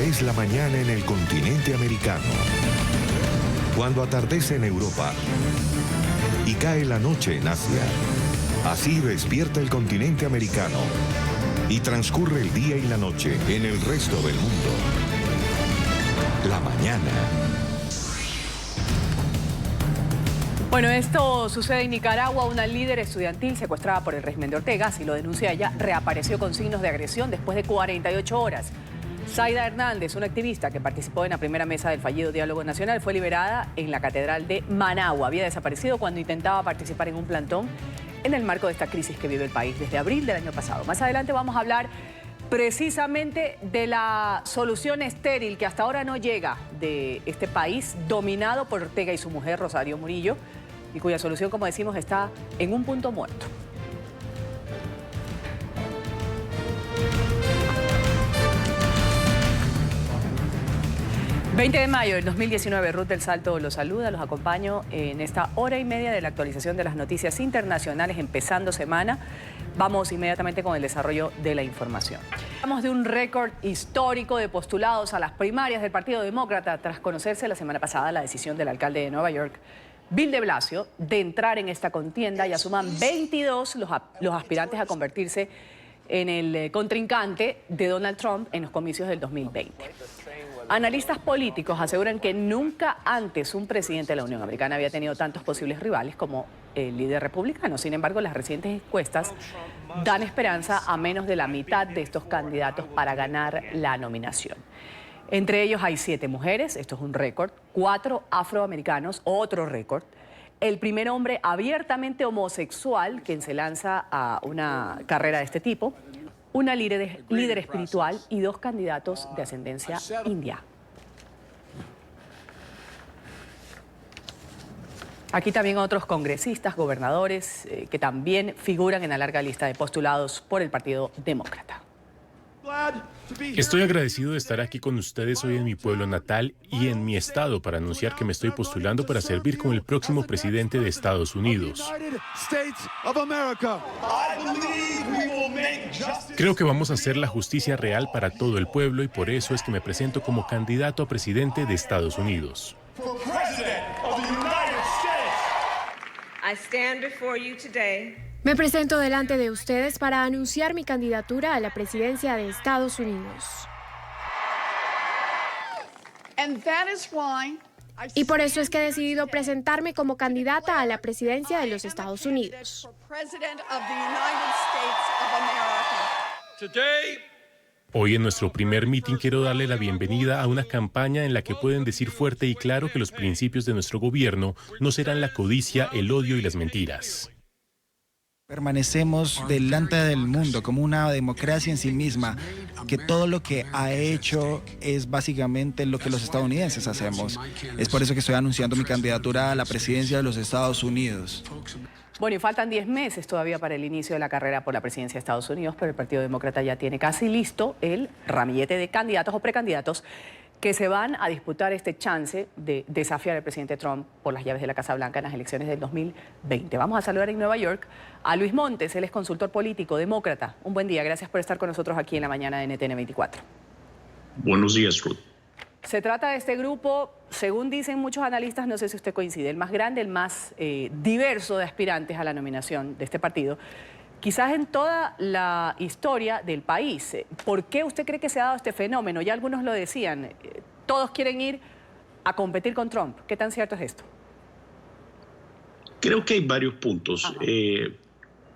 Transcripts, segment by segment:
es la mañana en el continente americano. Cuando atardece en Europa y cae la noche en Asia. Así despierta el continente americano y transcurre el día y la noche en el resto del mundo. La mañana. Bueno, esto sucede en Nicaragua. Una líder estudiantil secuestrada por el régimen de Ortega, así lo denuncia ella, reapareció con signos de agresión después de 48 horas. Zaida Hernández, una activista que participó en la primera mesa del fallido Diálogo Nacional, fue liberada en la Catedral de Managua. Había desaparecido cuando intentaba participar en un plantón en el marco de esta crisis que vive el país desde abril del año pasado. Más adelante vamos a hablar precisamente de la solución estéril que hasta ahora no llega de este país dominado por Ortega y su mujer Rosario Murillo, y cuya solución, como decimos, está en un punto muerto. ...20 de mayo del 2019, Ruth del Salto los saluda, los acompaño en esta hora y media de la actualización de las noticias internacionales, empezando semana. Vamos inmediatamente con el desarrollo de la información. Hablamos de un récord histórico de postulados a las primarias del Partido Demócrata tras conocerse la semana pasada la decisión del alcalde de Nueva York, Bill de Blasio, de entrar en esta contienda. Ya suman 22 los aspirantes a convertirse en el contrincante de Donald Trump en los comicios del 2020. Analistas políticos aseguran que nunca antes un presidente de la Unión Americana había tenido tantos posibles rivales como el líder republicano. Sin embargo, las recientes encuestas dan esperanza a menos de la mitad de estos candidatos para ganar la nominación. Entre ellos hay 7 mujeres, esto es un récord, 4 afroamericanos, otro récord. El primer hombre abiertamente homosexual quien se lanza a una carrera de este tipo, una líder espiritual y 2 candidatos de ascendencia india. Aquí también otros congresistas, gobernadores, que también figuran en la larga lista de postulados por el Partido Demócrata. Estoy agradecido de estar aquí con ustedes hoy en mi pueblo natal y en mi estado para anunciar que me estoy postulando para servir como el próximo presidente de Estados Unidos. Creo que vamos a hacer la justicia real para todo el pueblo y por eso es que me presento como candidato a presidente de Estados Unidos. Me presento delante de ustedes para anunciar mi candidatura a la presidencia de Estados Unidos. Y por eso es que he decidido presentarme como candidata a la presidencia de los Estados Unidos. Hoy en nuestro primer meeting quiero darle la bienvenida a una campaña en la que pueden decir fuerte y claro que los principios de nuestro gobierno no serán la codicia, el odio y las mentiras. Permanecemos delante del mundo como una democracia en sí misma, que todo lo que ha hecho es básicamente lo que los estadounidenses hacemos. Es por eso que estoy anunciando mi candidatura a la presidencia de los Estados Unidos. Bueno, y faltan 10 meses todavía para el inicio de la carrera por la presidencia de Estados Unidos, pero el Partido Demócrata ya tiene casi listo el ramillete de candidatos o precandidatos que se van a disputar este chance de desafiar al presidente Trump por las llaves de la Casa Blanca en las elecciones del 2020. Vamos a saludar en Nueva York a Luis Montes, él es consultor político, demócrata. Un buen día, gracias por estar con nosotros aquí en la mañana de NTN 24. Buenos días, Ruth. Se trata de este grupo, según dicen muchos analistas, no sé si usted coincide, el más grande, el más diverso de aspirantes a la nominación de este partido, quizás en toda la historia del país. ¿Por qué usted cree que se ha dado este fenómeno? Ya algunos lo decían, todos quieren ir a competir con Trump. ¿Qué tan cierto es esto? Creo que hay varios puntos.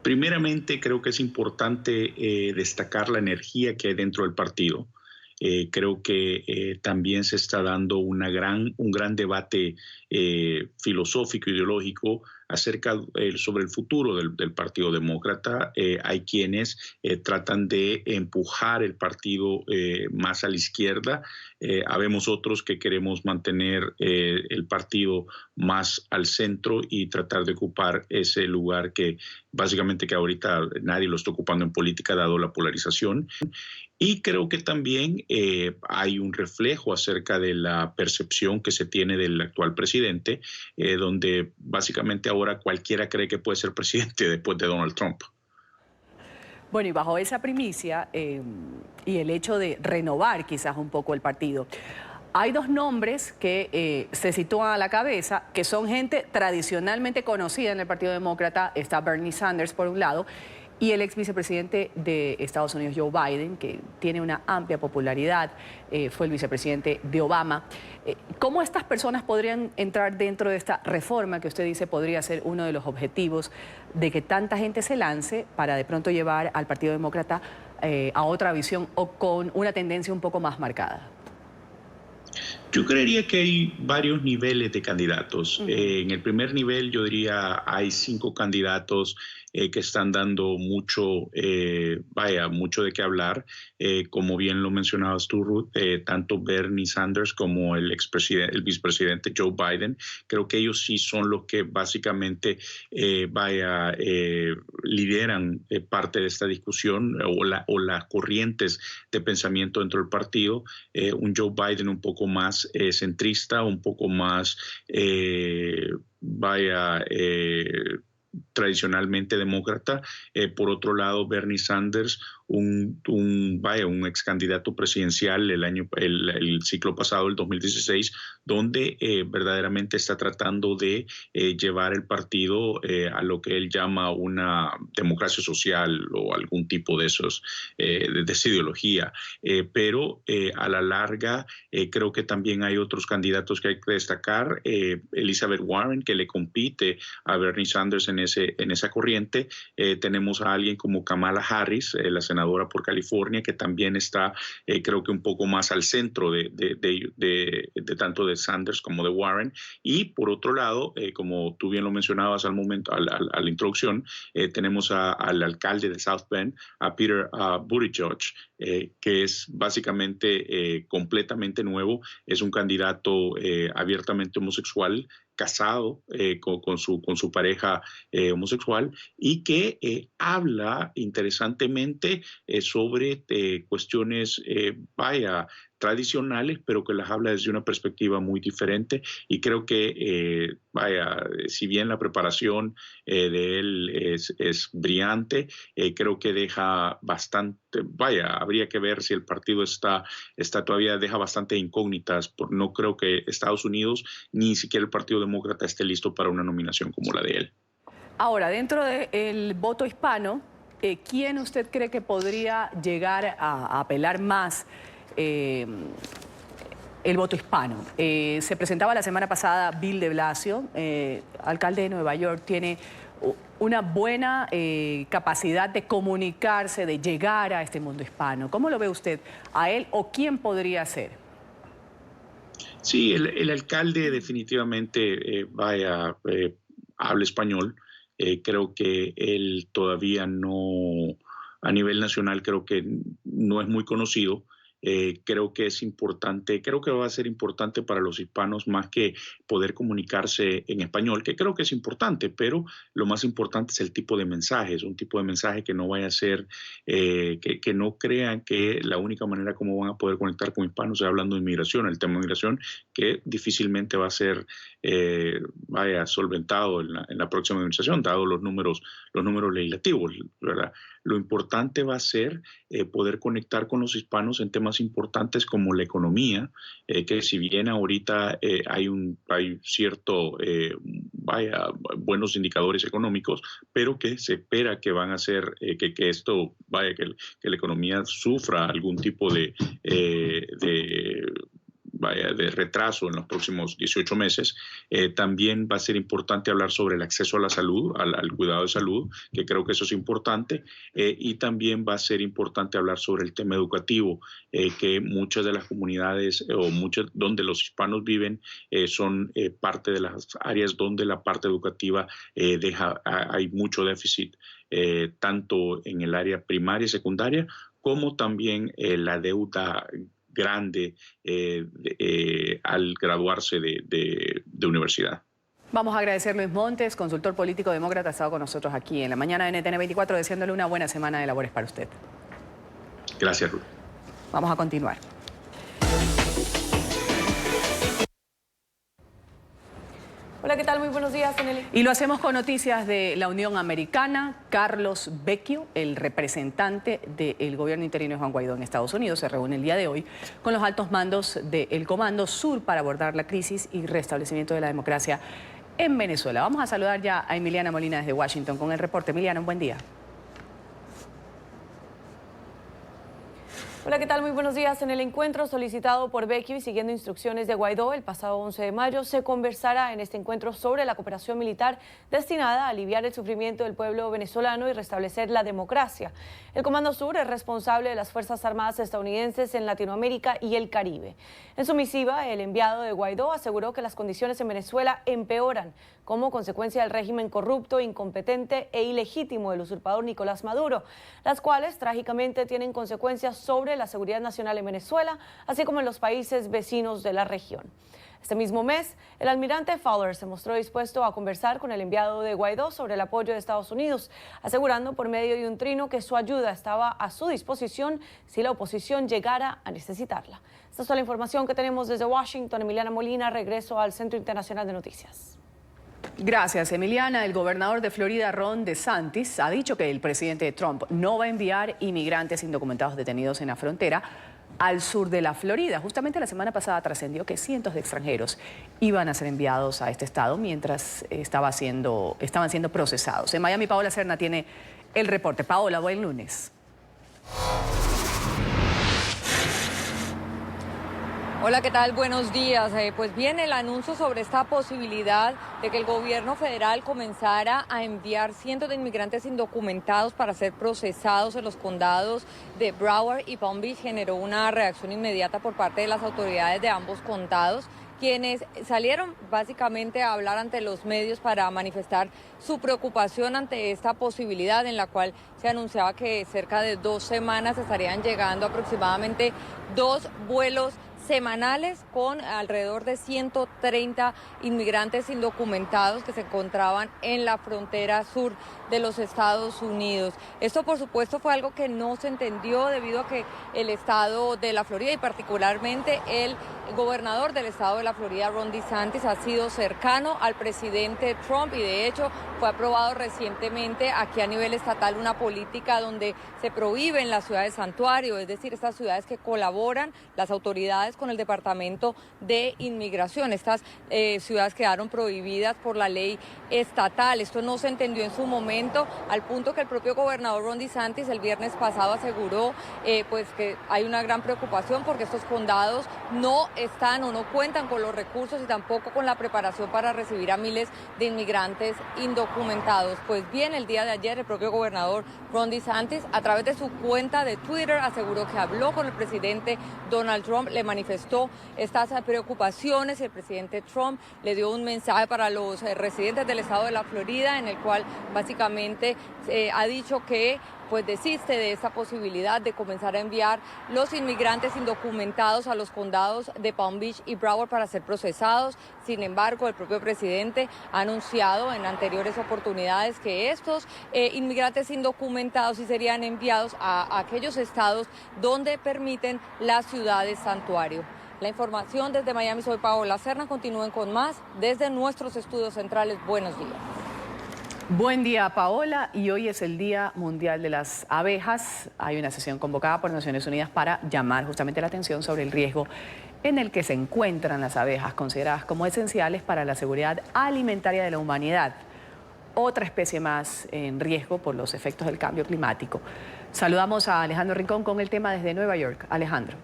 Primeramente, creo que es importante destacar la energía que hay dentro del partido. Creo que también se está dando un gran debate filosófico, ideológico sobre el futuro del Partido Demócrata. Hay quienes tratan de empujar el partido más a la izquierda. Habemos otros que queremos mantener el partido más al centro y tratar de ocupar ese lugar que básicamente que ahorita nadie lo está ocupando en política dado la polarización. Y creo que también hay un reflejo acerca de la percepción que se tiene del actual presidente, donde básicamente ahora cualquiera cree que puede ser presidente después de Donald Trump. Bueno, y bajo esa primicia y el hecho de renovar quizás un poco el partido, hay dos nombres que se sitúan a la cabeza, que son gente tradicionalmente conocida en el Partido Demócrata. Está Bernie Sanders por un lado, y el ex vicepresidente de Estados Unidos, Joe Biden, que tiene una amplia popularidad, fue el vicepresidente de Obama. ¿Cómo estas personas podrían entrar dentro de esta reforma que usted dice podría ser uno de los objetivos de que tanta gente se lance para de pronto llevar al Partido Demócrata a otra visión o con una tendencia un poco más marcada? Yo creería que hay varios niveles de candidatos. En el primer nivel, yo diría, hay 5 candidatos que están dando mucho, mucho de qué hablar. Como bien lo mencionabas tú, Ruth, tanto Bernie Sanders como el vicepresidente Joe Biden, creo que ellos sí son los que básicamente lideran parte de esta discusión o las corrientes de pensamiento dentro del partido. Un Joe Biden un poco más centrista, un poco más tradicionalmente demócrata. Por otro lado, Bernie Sanders, un ex candidato presidencial el ciclo pasado, el 2016, donde verdaderamente está tratando de llevar el partido a lo que él llama una democracia social o algún tipo de esa ideología. Pero a la larga creo que también hay otros candidatos que hay que destacar. Elizabeth Warren, que le compite a Bernie Sanders en esa corriente. Tenemos a alguien como Kamala Harris, la senadora por California, que también está, creo que un poco más al centro de tanto de Sanders como de Warren. Y por otro lado, como tú bien lo mencionabas al momento, a la introducción, tenemos al alcalde de South Bend, a Peter Buttigieg, que es básicamente completamente nuevo. Es un candidato abiertamente homosexual, casado con su pareja homosexual, y que habla interesantemente sobre cuestiones tradicionales, pero que las habla desde una perspectiva muy diferente. Y creo que, si bien la preparación de él es brillante, creo que deja bastante, habría que ver si el partido está todavía, deja bastante incógnitas. No creo que Estados Unidos, ni siquiera el Partido Demócrata, esté listo para una nominación como la de él. Ahora, dentro del voto hispano, ¿quién usted cree que podría llegar a apelar más el voto hispano? Se presentaba la semana pasada Bill de Blasio, alcalde de Nueva York. Tiene una buena capacidad de comunicarse, de llegar a este mundo hispano. ¿Cómo lo ve usted a él o quién podría ser? Sí, el alcalde definitivamente habla español. Creo que él todavía no, a nivel nacional, creo que no es muy conocido. Creo que es importante, creo que va a ser importante para los hispanos más que poder comunicarse en español, que creo que es importante, pero lo más importante es el tipo de mensaje. Es un tipo de mensaje que no vaya a ser, que no crean que la única manera como van a poder conectar con hispanos es hablando de inmigración, el tema de inmigración, que difícilmente va a ser solventado en la próxima administración, dado los números legislativos, ¿verdad? Lo importante va a ser poder conectar con los hispanos en temas importantes como la economía, que si bien ahorita hay cierto, buenos indicadores económicos, pero que se espera que van a ser, que la economía sufra algún tipo de retraso en los próximos 18 meses. También va a ser importante hablar sobre el acceso a la salud, al cuidado de salud, que creo que eso es importante, y también va a ser importante hablar sobre el tema educativo, que muchas de las comunidades donde los hispanos viven son parte de las áreas donde la parte educativa hay mucho déficit, tanto en el área primaria y secundaria, como también la deuda grande al graduarse de universidad. Vamos a agradecer a Luis Montes, consultor político demócrata, ha estado con nosotros aquí en la mañana de NTN 24, deseándole una buena semana de labores para usted. Gracias, Ruth. Vamos a continuar. Hola. Hola, ¿qué tal? Muy buenos días, Nelly. Y lo hacemos con noticias de la Unión Americana. Carlos Vecchio, el representante del gobierno interino de Juan Guaidó en Estados Unidos, se reúne el día de hoy con los altos mandos del Comando Sur para abordar la crisis y restablecimiento de la democracia en Venezuela. Vamos a saludar ya a Emiliana Molina desde Washington con el reporte. Emiliana, un buen día. Hola, ¿qué tal? Muy buenos días. En el encuentro solicitado por Vecchio y siguiendo instrucciones de Guaidó el pasado 11 de mayo, se conversará en este encuentro sobre la cooperación militar destinada a aliviar el sufrimiento del pueblo venezolano y restablecer la democracia. El Comando Sur es responsable de las Fuerzas Armadas estadounidenses en Latinoamérica y el Caribe. En su misiva, el enviado de Guaidó aseguró que las condiciones en Venezuela empeoran como consecuencia del régimen corrupto, incompetente e ilegítimo del usurpador Nicolás Maduro, las cuales trágicamente tienen consecuencias sobre la seguridad nacional en Venezuela, así como en los países vecinos de la región. Este mismo mes, el almirante Fowler se mostró dispuesto a conversar con el enviado de Guaidó sobre el apoyo de Estados Unidos, asegurando por medio de un trino que su ayuda estaba a su disposición si la oposición llegara a necesitarla. Esta es toda la información que tenemos desde Washington. Emiliana Molina, regreso al Centro Internacional de Noticias. Gracias, Emiliana. El gobernador de Florida, Ron DeSantis, ha dicho que el presidente Trump no va a enviar inmigrantes indocumentados detenidos en la frontera al sur de la Florida. Justamente la semana pasada trascendió que cientos de extranjeros iban a ser enviados a este estado mientras estaban siendo procesados. En Miami, Paola Serna tiene el reporte. Paola, buen lunes. Hola, ¿qué tal? Buenos días. Pues viene el anuncio sobre esta posibilidad de que el gobierno federal comenzara a enviar cientos de inmigrantes indocumentados para ser procesados en los condados de Broward y Palm Beach. Generó una reacción inmediata por parte de las autoridades de ambos condados, quienes salieron básicamente a hablar ante los medios para manifestar su preocupación ante esta posibilidad, en la cual se anunciaba que cerca de 2 semanas estarían llegando aproximadamente 2 vuelos semanales con alrededor de 130 inmigrantes indocumentados que se encontraban en la frontera sur de los Estados Unidos. Esto, por supuesto, fue algo que no se entendió debido a que el estado de la Florida y particularmente el gobernador del estado de la Florida, Ron DeSantis, ha sido cercano al presidente Trump y de hecho fue aprobado recientemente aquí a nivel estatal una política donde se prohíben las ciudades santuario, es decir, estas ciudades que colaboran las autoridades con el Departamento de Inmigración. Estas ciudades quedaron prohibidas por la ley estatal. Esto no se entendió en su momento, al punto que el propio gobernador Ron DeSantis el viernes pasado aseguró pues que hay una gran preocupación porque estos condados no están o no cuentan con los recursos y tampoco con la preparación para recibir a miles de inmigrantes indocumentados. Pues bien, el día de ayer el propio gobernador Ron DeSantis a través de su cuenta de Twitter aseguró que habló con el presidente Donald Trump, le manifestó estas preocupaciones y el presidente Trump le dio un mensaje para los residentes del estado de la Florida en el cual básicamente ha dicho que pues desiste de esta posibilidad de comenzar a enviar los inmigrantes indocumentados a los condados de Palm Beach y Broward para ser procesados. Sin embargo, el propio presidente ha anunciado en anteriores oportunidades que estos inmigrantes indocumentados sí serían enviados a aquellos estados donde permiten las ciudades santuario. La información desde Miami, soy Paola Serna. Continúen con más desde nuestros estudios centrales. Buenos días. Buen día, Paola, y hoy es el Día Mundial de las Abejas. Hay una sesión convocada por Naciones Unidas para llamar justamente la atención sobre el riesgo en el que se encuentran las abejas, consideradas como esenciales para la seguridad alimentaria de la humanidad. Otra especie más en riesgo por los efectos del cambio climático. Saludamos a Alejandro Rincón con el tema desde Nueva York. Alejandro.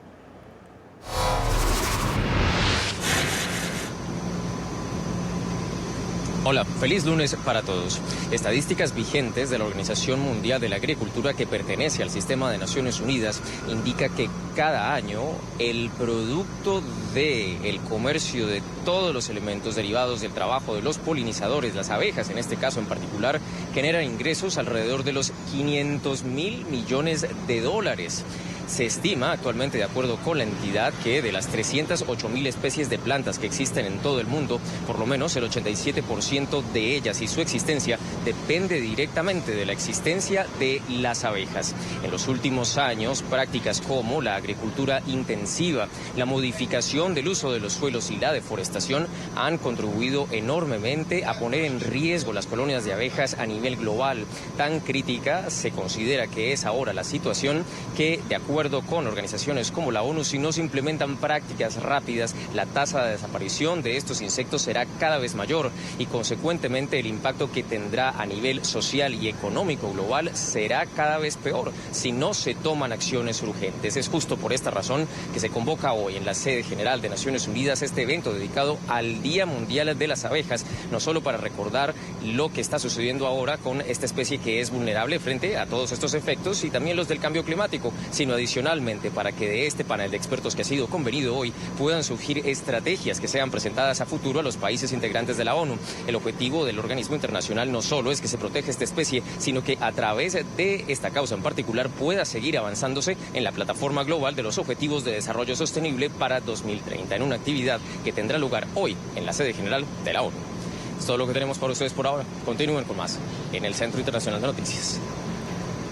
Hola, feliz lunes para todos. Estadísticas vigentes de la Organización Mundial de la Agricultura, que pertenece al sistema de Naciones Unidas, indica que cada año el producto del comercio de todos los elementos derivados del trabajo de los polinizadores, las abejas en este caso en particular, genera ingresos alrededor de los 500.000 millones de dólares. Se estima actualmente, de acuerdo con la entidad, que de las 308.000 especies de plantas que existen en todo el mundo, por lo menos el 87% de ellas y su existencia depende directamente de la existencia de las abejas. En los últimos años, prácticas como la agricultura intensiva, la modificación del uso de los suelos y la deforestación han contribuido enormemente a poner en riesgo las colonias de abejas a nivel global. Tan crítica se considera que es ahora la situación que, de acuerdo con organizaciones como la ONU, si no se implementan prácticas rápidas, la tasa de desaparición de estos insectos será cada vez mayor y, consecuentemente, el impacto que tendrá a nivel social y económico global será cada vez peor si no se toman acciones urgentes. Es justo por esta razón que se convoca hoy en la sede general de Naciones Unidas este evento dedicado al Día Mundial de las Abejas, no solo para recordar lo que está sucediendo ahora con esta especie que es vulnerable frente a todos estos efectos y también los del cambio climático, sino adicionalmente para que de este panel de expertos que ha sido convenido hoy puedan surgir estrategias que sean presentadas a futuro a los países integrantes de la ONU. El objetivo del organismo internacional no solo es que se proteja esta especie, sino que a través de esta causa en particular pueda seguir avanzándose en la plataforma global de los Objetivos de Desarrollo Sostenible para 2030, en una actividad que tendrá lugar hoy en la sede general de la ONU. Es todo lo que tenemos para ustedes por ahora. Continúen con más en el Centro Internacional de Noticias.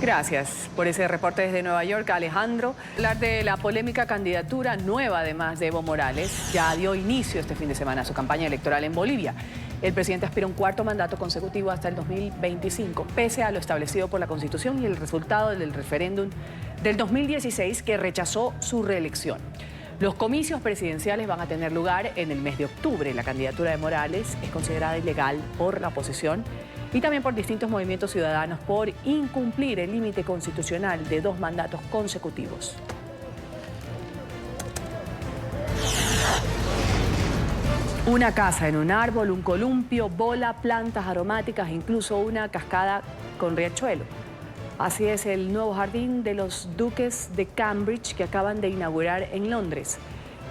Gracias por ese reporte desde Nueva York, Alejandro. Hablar de la polémica candidatura nueva, además de Evo Morales, ya dio inicio este fin de semana a su campaña electoral en Bolivia. El presidente aspira a un cuarto mandato consecutivo hasta el 2025, pese a lo establecido por la Constitución y el resultado del referéndum del 2016 que rechazó su reelección. Los comicios presidenciales van a tener lugar en el mes de octubre. La candidatura de Morales es considerada ilegal por la oposición y también por distintos movimientos ciudadanos por incumplir el límite constitucional de 2 mandatos consecutivos. Una casa en un árbol, un columpio, bola, plantas aromáticas e incluso una cascada con riachuelo. Así es el nuevo jardín de los duques de Cambridge que acaban de inaugurar en Londres.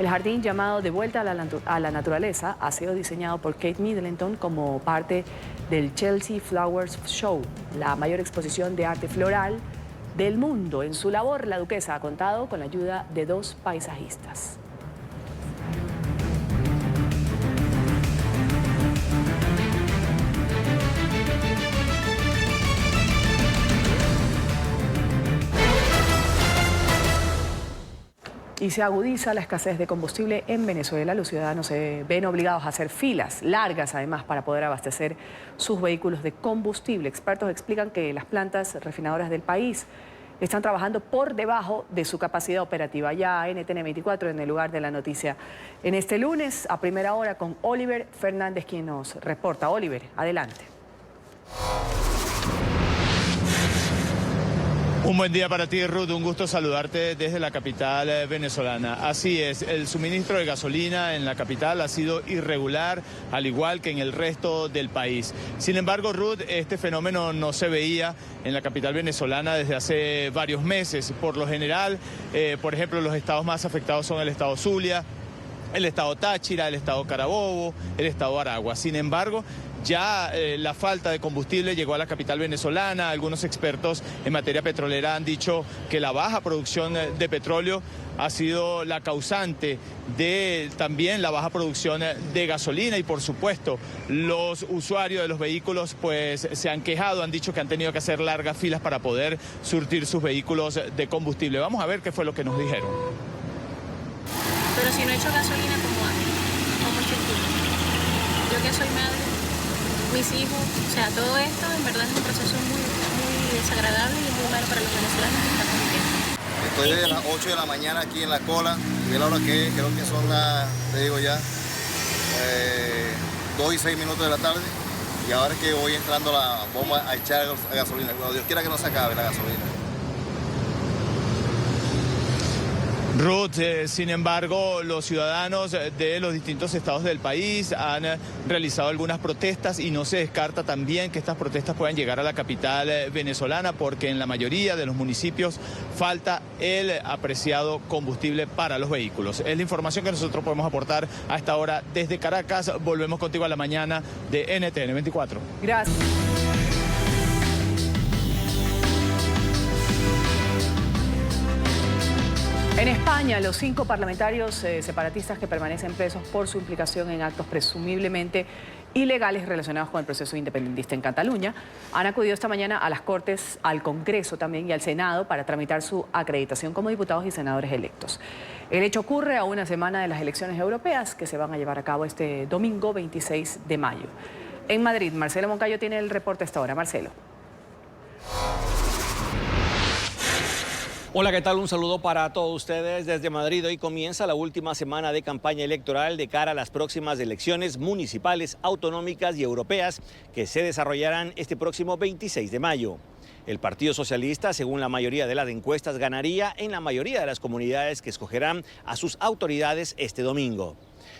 El jardín, llamado De Vuelta a la Naturaleza, ha sido diseñado por Kate Middleton como parte del Chelsea Flowers Show, la mayor exposición de arte floral del mundo. En su labor, la duquesa ha contado con la ayuda de 2 paisajistas. Y se agudiza la escasez de combustible en Venezuela. Los ciudadanos se ven obligados a hacer filas largas, además, para poder abastecer sus vehículos de combustible. Expertos explican que las plantas refinadoras del país están trabajando por debajo de su capacidad operativa. Ya NTN 24 en el lugar de la noticia en este lunes, a primera hora, con Oliver Fernández, quien nos reporta. Oliver, adelante. Un buen día para ti, Ruth. Un gusto saludarte desde la capital venezolana. Así es, el suministro de gasolina en la capital ha sido irregular, al igual que en el resto del país. Sin embargo, Ruth, este fenómeno no se veía en la capital venezolana desde hace varios meses. Por lo general, por ejemplo, los estados más afectados son el estado Zulia, el estado Táchira, el estado Carabobo, el estado Aragua. Sin embargo, ya la falta de combustible llegó a la capital venezolana. Algunos expertos en materia petrolera han dicho que la baja producción de petróleo ha sido la causante de también la baja producción de gasolina y, por supuesto, los usuarios de los vehículos pues se han quejado, han dicho que han tenido que hacer largas filas para poder surtir sus vehículos de combustible. Vamos a ver qué fue lo que nos dijeron. Pero si no he hecho gasolina, ¿cómo hago? ¿Cómo yo que soy madre, mis hijos, o sea, todo esto en verdad es un proceso muy desagradable y muy malo para los venezolanos que estamos viviendo. Estoy desde las 8 de la mañana aquí en la cola, y la hora que creo que son las, te digo ya, 2 y 6 minutos de la tarde, y ahora es que voy entrando a la bomba a echar gasolina. Cuando Dios quiera que no se acabe la gasolina. Ruth, sin embargo, los ciudadanos de los distintos estados del país han realizado algunas protestas y no se descarta también que estas protestas puedan llegar a la capital venezolana porque en la mayoría de los municipios falta el apreciado combustible para los vehículos. Es la información que nosotros podemos aportar a esta hora desde Caracas. Volvemos contigo a la mañana de NTN 24. Gracias. En España, los 5 parlamentarios separatistas que permanecen presos por su implicación en actos presumiblemente ilegales relacionados con el proceso independentista en Cataluña han acudido esta mañana a las Cortes, al Congreso también y al Senado para tramitar su acreditación como diputados y senadores electos. El hecho ocurre a una semana de las elecciones europeas que se van a llevar a cabo este domingo 26 de mayo. En Madrid, Marcelo Moncayo tiene el reporte a esta hora. Marcelo. Hola, ¿qué tal? Un saludo para todos ustedes desde Madrid. Hoy comienza la última semana de campaña electoral de cara a las próximas elecciones municipales, autonómicas y europeas que se desarrollarán este próximo 26 de mayo. El Partido Socialista, según la mayoría de las encuestas, ganaría en la mayoría de las comunidades que escogerán a sus autoridades este domingo.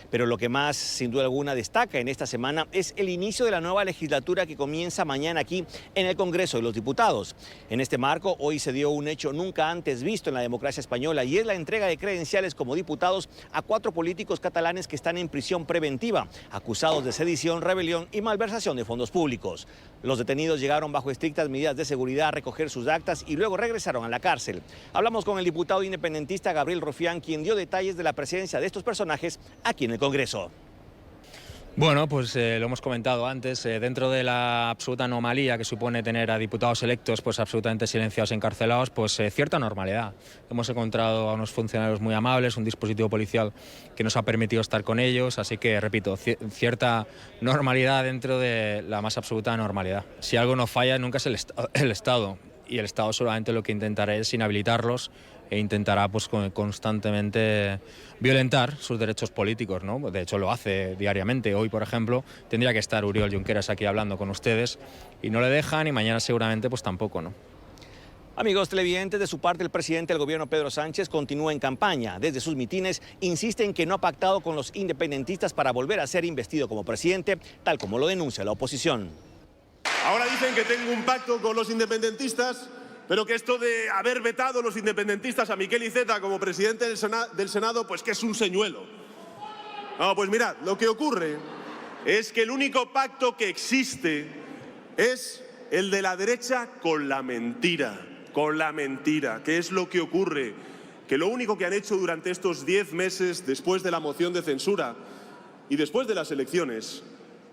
Pero lo que más, sin duda alguna, destaca en esta semana es el inicio de la nueva legislatura que comienza mañana aquí en el Congreso de los Diputados. En este marco, hoy se dio un hecho nunca antes visto en la democracia española y es la entrega de credenciales como diputados a 4 políticos catalanes que están en prisión preventiva, acusados de sedición, rebelión y malversación de fondos públicos. Los detenidos llegaron bajo estrictas medidas de seguridad a recoger sus actas y luego regresaron a la cárcel. Hablamos con el diputado independentista Gabriel Rufián, quien dio detalles de la presencia de estos personajes aquí en el Congreso. Bueno, pues lo hemos comentado antes, dentro de la absoluta anomalía que supone tener a diputados electos pues absolutamente silenciados, encarcelados, pues cierta normalidad. Hemos encontrado a unos funcionarios muy amables, un dispositivo policial que nos ha permitido estar con ellos, así que, repito, cierta normalidad dentro de la más absoluta normalidad. Si algo no falla nunca es el Estado, y el Estado solamente lo que intentará es inhabilitarlos e intentará pues constantemente violentar sus derechos políticos, ¿no? De hecho lo hace diariamente. Hoy, por ejemplo, tendría que estar Oriol Junqueras aquí hablando con ustedes y no le dejan, y mañana seguramente pues tampoco, ¿no? Amigos televidentes, de su parte el presidente del gobierno Pedro Sánchez continúa en campaña. Desde sus mitines insiste en que no ha pactado con los independentistas para volver a ser investido como presidente, tal como lo denuncia la oposición. Ahora dicen que tengo un pacto con los independentistas, pero que esto de haber vetado los independentistas a Miquel Iceta como presidente del Senado, pues que es un señuelo. No, pues mirad, lo que ocurre es que el único pacto que existe es el de la derecha con la mentira, que es lo que ocurre, que lo único que han hecho durante estos 10 meses después de la moción de censura y después de las elecciones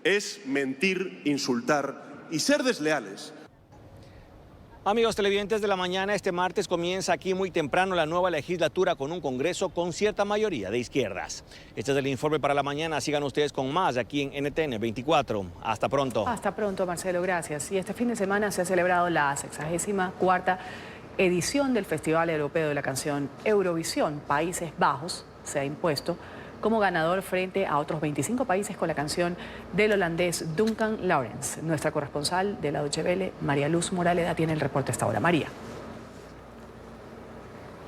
es mentir, insultar y ser desleales. Amigos televidentes de la mañana, este martes comienza aquí muy temprano la nueva legislatura con un Congreso con cierta mayoría de izquierdas. Este es el informe para la mañana. Sigan ustedes con más aquí en NTN 24. Hasta pronto. Hasta pronto, Marcelo. Gracias. Y este fin de semana se ha celebrado la 64ª edición del Festival Europeo de la Canción Eurovisión. Países Bajos se ha impuesto como ganador frente a otros 25 países con la canción del holandés Duncan Laurens. Nuestra corresponsal de la Deutsche Welle, María Luz Moraleda, tiene el reporte a esta hora. María.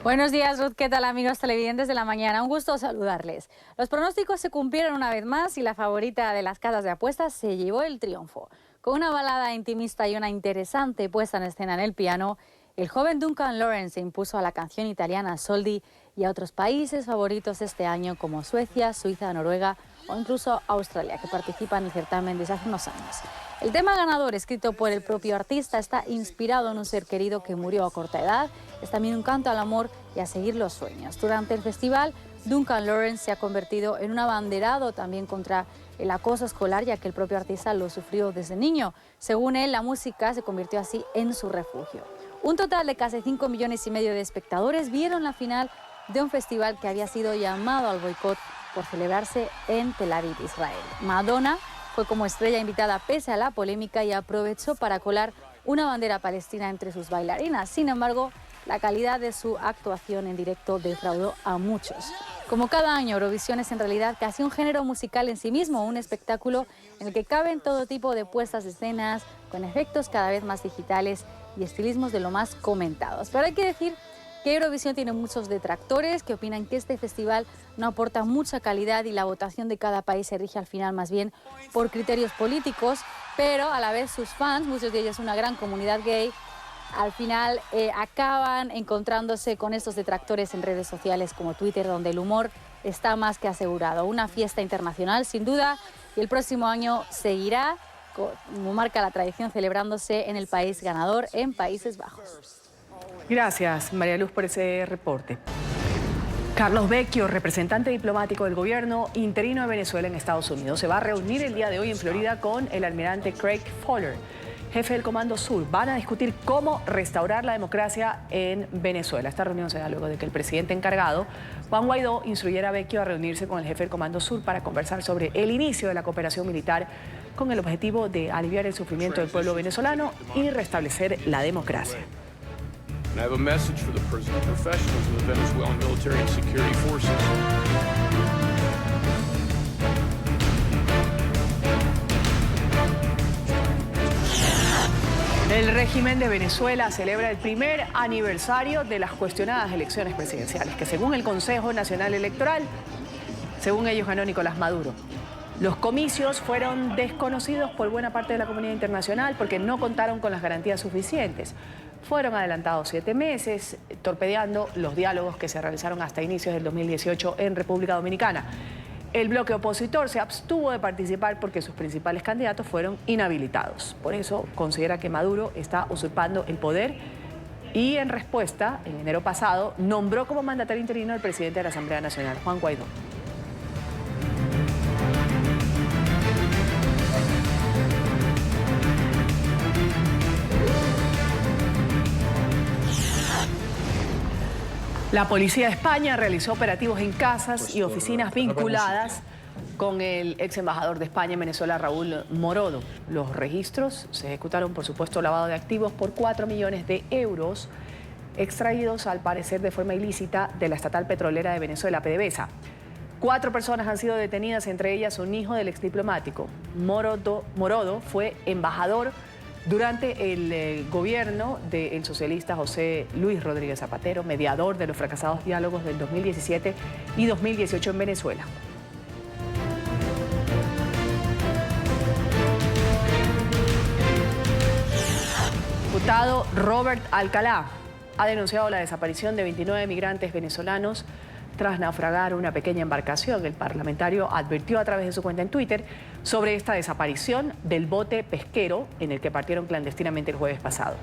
Buenos días, Ruth. ¿Qué tal, amigos televidentes de la mañana? Un gusto saludarles. Los pronósticos se cumplieron una vez más y la favorita de las casas de apuestas se llevó el triunfo. Con una balada intimista y una interesante puesta en escena en el piano, el joven Duncan Laurens se impuso a la canción italiana Soldi y a otros países favoritos este año como Suecia, Suiza, Noruega o incluso Australia, que participan en el certamen desde hace unos años. El tema ganador, escrito por el propio artista, está inspirado en un ser querido que murió a corta edad. Es también un canto al amor y a seguir los sueños. Durante el festival, Duncan Laurens se ha convertido en un abanderado también contra el acoso escolar, ya que el propio artista lo sufrió desde niño. Según él, la música se convirtió así en su refugio. Un total de casi 5,5 millones de espectadores vieron la final de un festival que había sido llamado al boicot por celebrarse en Tel Aviv, Israel. Madonna fue como estrella invitada pese a la polémica y aprovechó para colar una bandera palestina entre sus bailarinas. Sin embargo, la calidad de su actuación en directo defraudó a muchos. Como cada año, Eurovisión es en realidad casi un género musical en sí mismo, un espectáculo en el que caben todo tipo de puestas de escenas, con efectos cada vez más digitales y estilismos de lo más comentados. Pero hay que decir que Eurovisión tiene muchos detractores que opinan que este festival no aporta mucha calidad y la votación de cada país se rige al final más bien por criterios políticos, pero a la vez sus fans, muchos de ellos una gran comunidad gay, al final acaban encontrándose con estos detractores en redes sociales como Twitter, donde el humor está más que asegurado. Una fiesta internacional sin duda, y el próximo año seguirá, como marca la tradición, celebrándose en el país ganador, en Países Bajos. Gracias, María Luz, por ese reporte. Carlos Vecchio, representante diplomático del gobierno interino de Venezuela en Estados Unidos, se va a reunir el día de hoy en Florida con el almirante Craig Fowler, jefe del Comando Sur. Van a discutir cómo restaurar la democracia en Venezuela. Esta reunión se da luego de que el presidente encargado, Juan Guaidó, instruyera a Vecchio a reunirse con el jefe del Comando Sur para conversar sobre el inicio de la cooperación militar con el objetivo de aliviar el sufrimiento del pueblo venezolano y restablecer la democracia. And I have a message for the professionals of the Venezuelan military and security forces. El régimen de Venezuela celebra el primer aniversario de las cuestionadas elecciones presidenciales, que según el Consejo Nacional Electoral, según ellos ganó Nicolás Maduro. Los comicios fueron desconocidos por buena parte de la comunidad internacional porque no contaron con las garantías suficientes. Fueron adelantados 7 meses, torpedeando los diálogos que se realizaron hasta inicios del 2018 en República Dominicana. El bloque opositor se abstuvo de participar porque sus principales candidatos fueron inhabilitados. Por eso considera que Maduro está usurpando el poder y en respuesta, en enero pasado, nombró como mandatario interino al presidente de la Asamblea Nacional, Juan Guaidó. La policía de España realizó operativos en casas y oficinas vinculadas con el ex embajador de España en Venezuela, Raúl Morodo. Los registros se ejecutaron por supuesto lavado de activos por 4 millones de euros extraídos al parecer de forma ilícita de la estatal petrolera de Venezuela, PDVSA. 4 personas han sido detenidas, entre ellas un hijo del exdiplomático. Morodo fue embajador durante el gobierno del socialista José Luis Rodríguez Zapatero, mediador de los fracasados diálogos del 2017 y 2018 en Venezuela. El diputado Robert Alcalá ha denunciado la desaparición de 29 migrantes venezolanos tras naufragar una pequeña embarcación. El parlamentario advirtió a través de su cuenta en Twitter sobre esta desaparición del bote pesquero en el que partieron clandestinamente el jueves pasado.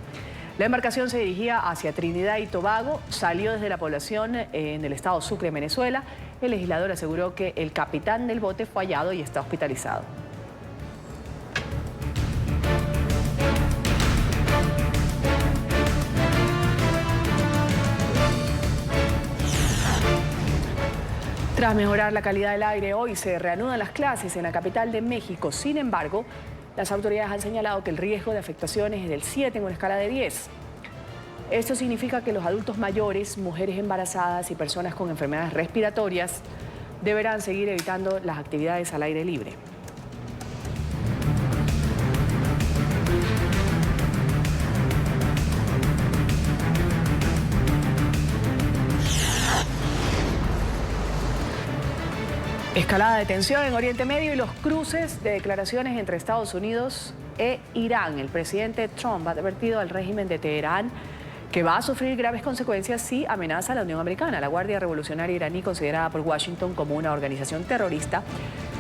La embarcación se dirigía hacia Trinidad y Tobago, salió desde la población en el estado Sucre, Venezuela. El legislador aseguró que el capitán del bote fue hallado y está hospitalizado. Tras mejorar la calidad del aire, hoy se reanudan las clases en la capital de México. Sin embargo, las autoridades han señalado que el riesgo de afectaciones es del 7 en una escala de 10. Esto significa que los adultos mayores, mujeres embarazadas y personas con enfermedades respiratorias deberán seguir evitando las actividades al aire libre. Escalada de tensión en Oriente Medio y los cruces de declaraciones entre Estados Unidos e Irán. El presidente Trump ha advertido al régimen de Teherán que va a sufrir graves consecuencias si amenaza a la Unión Americana. La Guardia Revolucionaria iraní, considerada por Washington como una organización terrorista,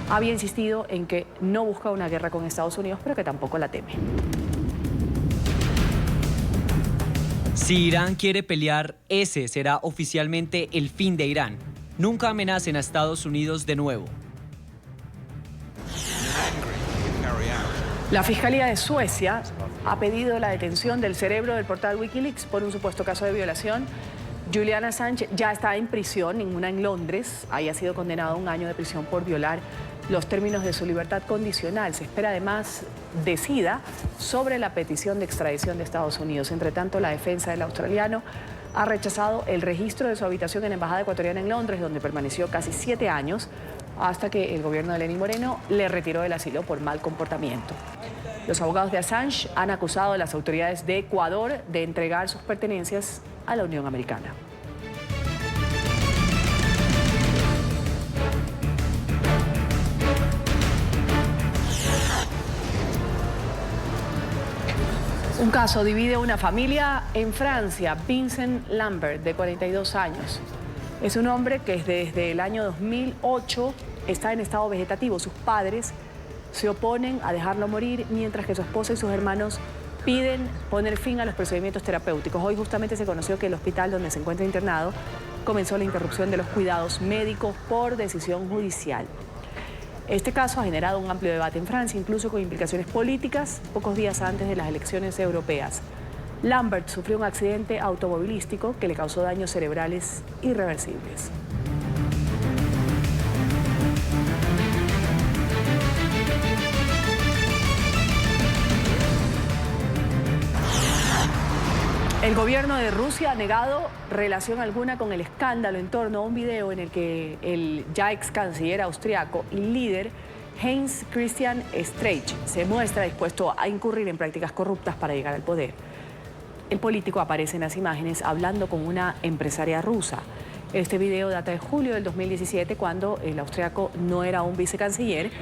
había insistido en que no busca una guerra con Estados Unidos, pero que tampoco la teme. Si Irán quiere pelear, ese será oficialmente el fin de Irán. Nunca amenacen a Estados Unidos de nuevo. La Fiscalía de Suecia ha pedido la detención del cerebro del portal Wikileaks por un supuesto caso de violación. Julian Assange ya está en prisión, ninguna en Londres. Haya sido condenado a 1 año de prisión por violar los términos de su libertad condicional. Se espera además decida sobre la petición de extradición de Estados Unidos. Entre tanto, la defensa del australiano ha rechazado el registro de su habitación en la Embajada Ecuatoriana en Londres, donde permaneció casi 7 años, hasta que el gobierno de Lenín Moreno le retiró el asilo por mal comportamiento. Los abogados de Assange han acusado a las autoridades de Ecuador de entregar sus pertenencias a la Unión Americana. Un caso divide una familia en Francia. Vincent Lambert, de 42 años. Es un hombre que desde el año 2008 está en estado vegetativo. Sus padres se oponen a dejarlo morir, mientras que su esposa y sus hermanos piden poner fin a los procedimientos terapéuticos. Hoy justamente se conoció que el hospital donde se encuentra internado comenzó la interrupción de los cuidados médicos por decisión judicial. Este caso ha generado un amplio debate en Francia, incluso con implicaciones políticas, pocos días antes de las elecciones europeas. Lambert sufrió un accidente automovilístico que le causó daños cerebrales irreversibles. El gobierno de Rusia ha negado relación alguna con el escándalo en torno a un video en el que el ya ex canciller austriaco y líder Heinz Christian Streich se muestra dispuesto a incurrir en prácticas corruptas para llegar al poder. El político aparece en las imágenes hablando con una empresaria rusa. Este video data de julio del 2017, cuando el austriaco no era un vicecanciller,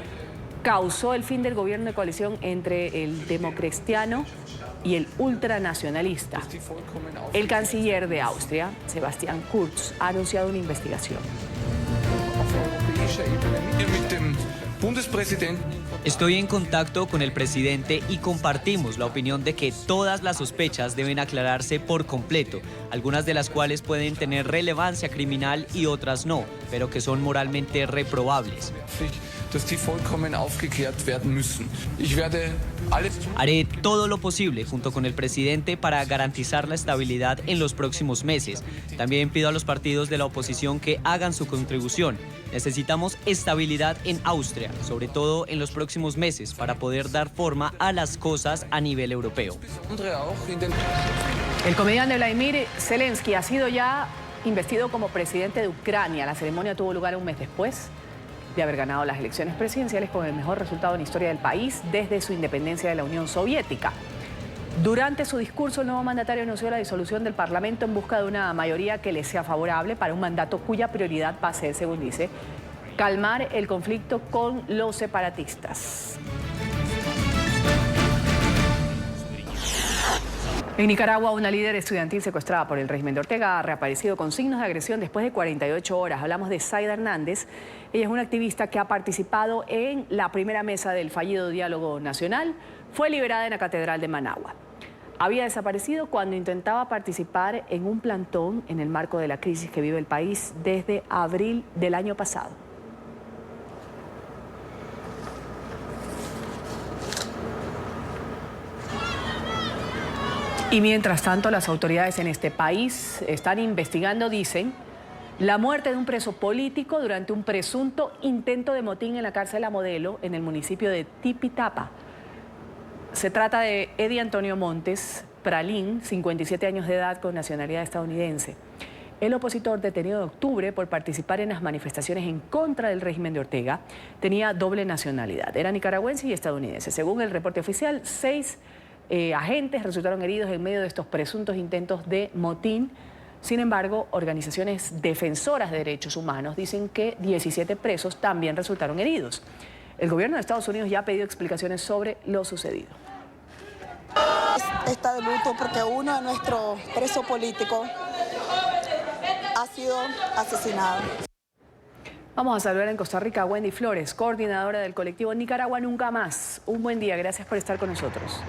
causó el fin del gobierno de coalición entre el democristiano y el ultranacionalista. El canciller de Austria, Sebastian Kurz, ha anunciado una investigación. Estoy en contacto con el presidente y compartimos la opinión de que todas las sospechas deben aclararse por completo, algunas de las cuales pueden tener relevancia criminal y otras no, pero que son moralmente reprobables. Haré todo lo posible junto con el presidente para garantizar la estabilidad en los próximos meses. También pido a los partidos de la oposición que hagan su contribución. Necesitamos estabilidad en Austria, sobre todo en los próximos meses, para poder dar forma a las cosas a nivel europeo. El comediante Vladimir Zelensky ha sido ya investido como presidente de Ucrania. La ceremonia tuvo lugar un mes después de haber ganado las elecciones presidenciales con el mejor resultado en la historia del país desde su independencia de la Unión Soviética. Durante su discurso, el nuevo mandatario anunció la disolución del Parlamento en busca de una mayoría que le sea favorable para un mandato cuya prioridad va a ser, según dice, calmar el conflicto con los separatistas. En Nicaragua, una líder estudiantil secuestrada por el régimen de Ortega ha reaparecido con signos de agresión después de 48 horas. Hablamos de Zaida Hernández. Ella es una activista que ha participado en la primera mesa del fallido diálogo nacional. Fue liberada en la Catedral de Managua. Había desaparecido cuando intentaba participar en un plantón en el marco de la crisis que vive el país desde abril del año pasado. Y mientras tanto, las autoridades en este país están investigando, dicen, la muerte de un preso político durante un presunto intento de motín en la cárcel La Modelo, en el municipio de Tipitapa. Se trata de Eddie Antonio Montes Pralín, 57 años de edad, con nacionalidad estadounidense. El opositor, detenido en octubre por participar en las manifestaciones en contra del régimen de Ortega, tenía doble nacionalidad. Era nicaragüense y estadounidense. Según el reporte oficial, 6 agentes resultaron heridos en medio de estos presuntos intentos de motín. Sin embargo, organizaciones defensoras de derechos humanos dicen que 17 presos también resultaron heridos. El gobierno de Estados Unidos ya ha pedido explicaciones sobre lo sucedido. Está de luto porque uno de nuestros presos políticos ha sido asesinado. Vamos a saludar en Costa Rica a Wendy Flores, coordinadora del colectivo Nicaragua Nunca Más. Un buen día, gracias por estar con nosotros.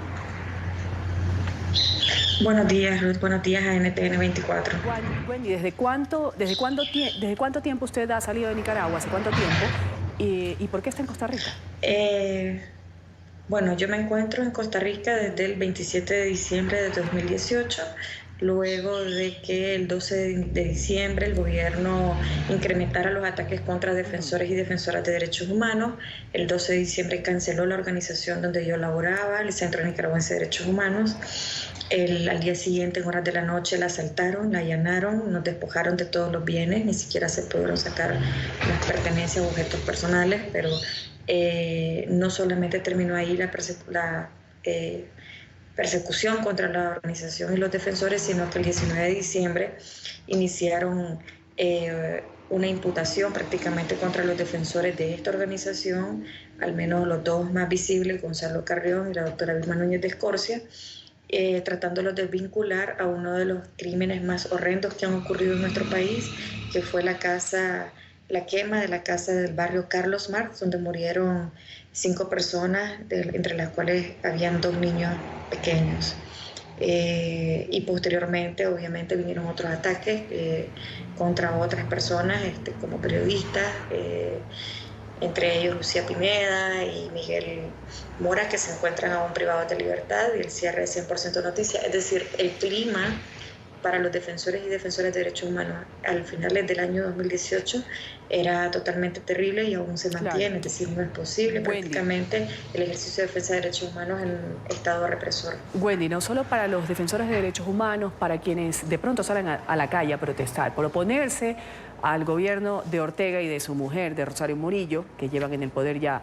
Buenos días, Ruth. Buenos días a NTN 24. Wendy, ¿desde cuánto tiempo usted ha salido de Nicaragua? ¿Hace cuánto tiempo? ¿Y por qué está en Costa Rica? Bueno, yo me encuentro en Costa Rica desde el 27 de diciembre de 2018, luego de que el 12 de diciembre el gobierno incrementara los ataques contra defensores y defensoras de derechos humanos. El 12 de diciembre canceló la organización donde yo laboraba, el Centro Nicaragüense de Derechos Humanos. Al día siguiente, en horas de la noche, la asaltaron, la allanaron, nos despojaron de todos los bienes, ni siquiera se pudieron sacar las pertenencias o objetos personales, pero no solamente terminó ahí la persecución contra la organización y los defensores, sino que el 19 de diciembre iniciaron una imputación prácticamente contra los defensores de esta organización, al menos los dos más visibles, Gonzalo Carrión y la doctora Vilma Núñez de Escorcia, tratándolos de vincular a uno de los crímenes más horrendos que han ocurrido en nuestro país, que fue la quema de la casa del barrio Carlos Marx, donde murieron 5 personas, entre las cuales habían 2 niños pequeños. y posteriormente obviamente vinieron otros ataques contra otras personas como periodistas, entre ellos Lucía Pineda y Miguel Mora, que se encuentran aún privados de libertad, y el cierre de 100% Noticias. Es decir, el clima para los defensores y defensoras de derechos humanos al finales del año 2018 era totalmente terrible y aún se mantiene. Claro. Es decir, no es posible prácticamente el ejercicio de defensa de derechos humanos en estado represor. Wendy, no solo para los defensores de derechos humanos, para quienes de pronto salen a la calle a protestar, por oponerse al gobierno de Ortega y de su mujer, de Rosario Murillo, que llevan en el poder ya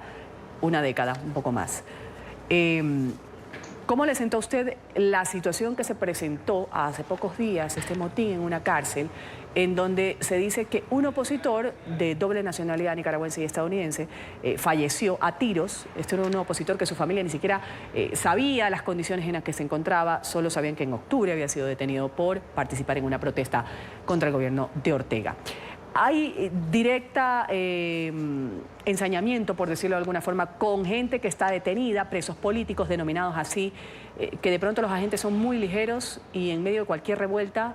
una década, un poco más. ¿Cómo le sentó a usted la situación que se presentó hace pocos días, este motín en una cárcel, en donde se dice que un opositor de doble nacionalidad nicaragüense y estadounidense falleció a tiros? Este era un opositor que su familia ni siquiera sabía las condiciones en las que se encontraba, solo sabían que en octubre había sido detenido por participar en una protesta contra el gobierno de Ortega. Hay directa ensañamiento, por decirlo de alguna forma, con gente que está detenida, presos políticos denominados así, que de pronto los agentes son muy ligeros y en medio de cualquier revuelta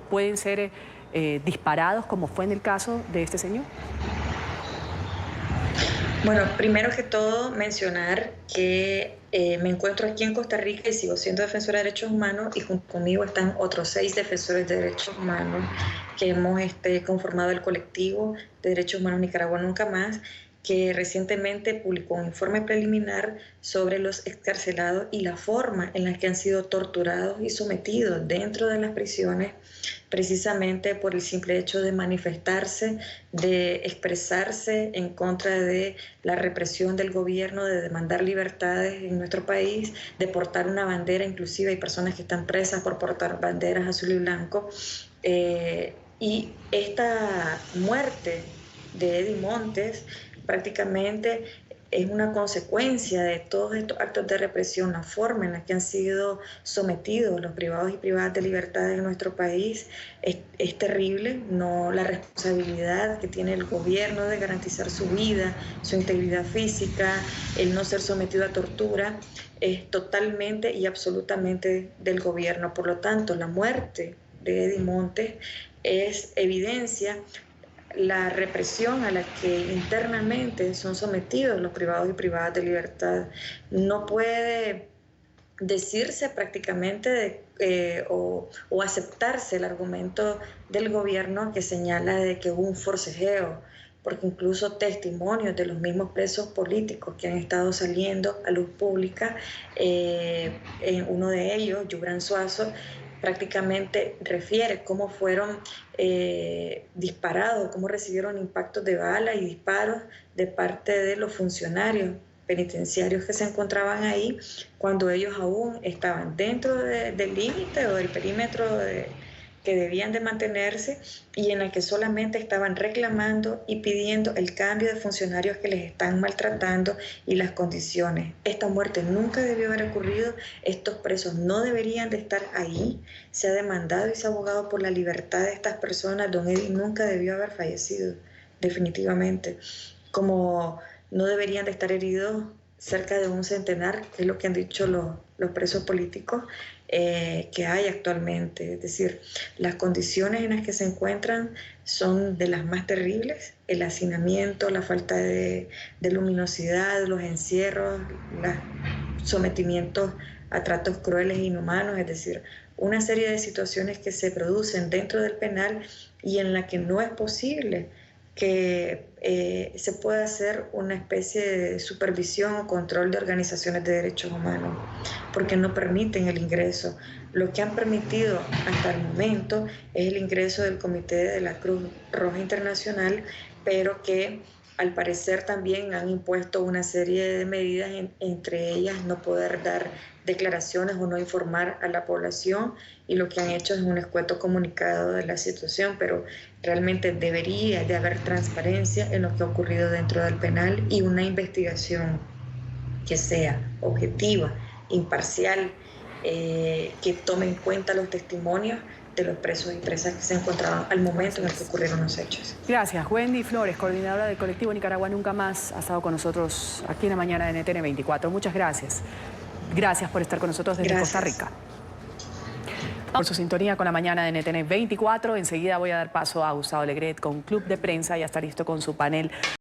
pueden ser disparados, como fue en el caso de este señor. Bueno, primero que todo mencionar que me encuentro aquí en Costa Rica y sigo siendo defensora de derechos humanos, y junto conmigo están otros 6 defensores de derechos humanos que hemos conformado el colectivo de derechos humanos Nicaragua Nunca Más, que recientemente publicó un informe preliminar sobre los excarcelados y la forma en la que han sido torturados y sometidos dentro de las prisiones, precisamente por el simple hecho de manifestarse, de expresarse en contra de la represión del gobierno, de demandar libertades en nuestro país, de portar una bandera. Inclusive hay personas que están presas por portar banderas azul y blanco. Y esta muerte de Eddie Montes prácticamente es una consecuencia de todos estos actos de represión, la forma en la que han sido sometidos los privados y privadas de libertad en nuestro país es terrible. No, la responsabilidad que tiene el gobierno de garantizar su vida, su integridad física, el no ser sometido a tortura, es totalmente y absolutamente del gobierno. Por lo tanto, la muerte de Eddie Montes es evidencia la represión a la que internamente son sometidos los privados y privadas de libertad. No puede decirse prácticamente o aceptarse el argumento del gobierno que señala de que hubo un forcejeo, porque incluso testimonios de los mismos presos políticos que han estado saliendo a luz pública, uno de ellos, Yubran Suazo, prácticamente refiere cómo fueron disparados, cómo recibieron impactos de bala y disparos de parte de los funcionarios penitenciarios que se encontraban ahí, cuando ellos aún estaban dentro del límite o del perímetro que debían de mantenerse, y en la que solamente estaban reclamando y pidiendo el cambio de funcionarios que les están maltratando y las condiciones. Esta muerte nunca debió haber ocurrido, estos presos no deberían de estar ahí. Se ha demandado y se ha abogado por la libertad de estas personas. Don Eddie nunca debió haber fallecido, definitivamente, como no deberían de estar heridos cerca de un centenar, que es lo que han dicho los presos políticos que hay actualmente. Es decir, las condiciones en las que se encuentran son de las más terribles: el hacinamiento, la falta de luminosidad, los encierros, los sometimientos a tratos crueles e inhumanos. Es decir, una serie de situaciones que se producen dentro del penal y en la que no es posible que se pueda hacer una especie de supervisión o control de organizaciones de derechos humanos, porque no permiten el ingreso. Lo que han permitido hasta el momento es el ingreso del Comité de la Cruz Roja Internacional, pero que al parecer también han impuesto una serie de medidas, entre ellas no poder dar declaraciones o no informar a la población, y lo que han hecho es un escueto comunicado de la situación, pero realmente debería de haber transparencia en lo que ha ocurrido dentro del penal y una investigación que sea objetiva, imparcial, que tome en cuenta los testimonios de los presos y presas que se encontraban al momento en el que ocurrieron los hechos. Gracias. Wendy Flores, coordinadora del colectivo Nicaragua Nunca Más, ha estado con nosotros aquí en la mañana de NTN 24. Muchas gracias. Gracias por estar con nosotros desde Costa Rica. Por su sintonía con la mañana de NTN 24. Enseguida voy a dar paso a Gustavo Legret con Club de Prensa y ya está listo con su panel.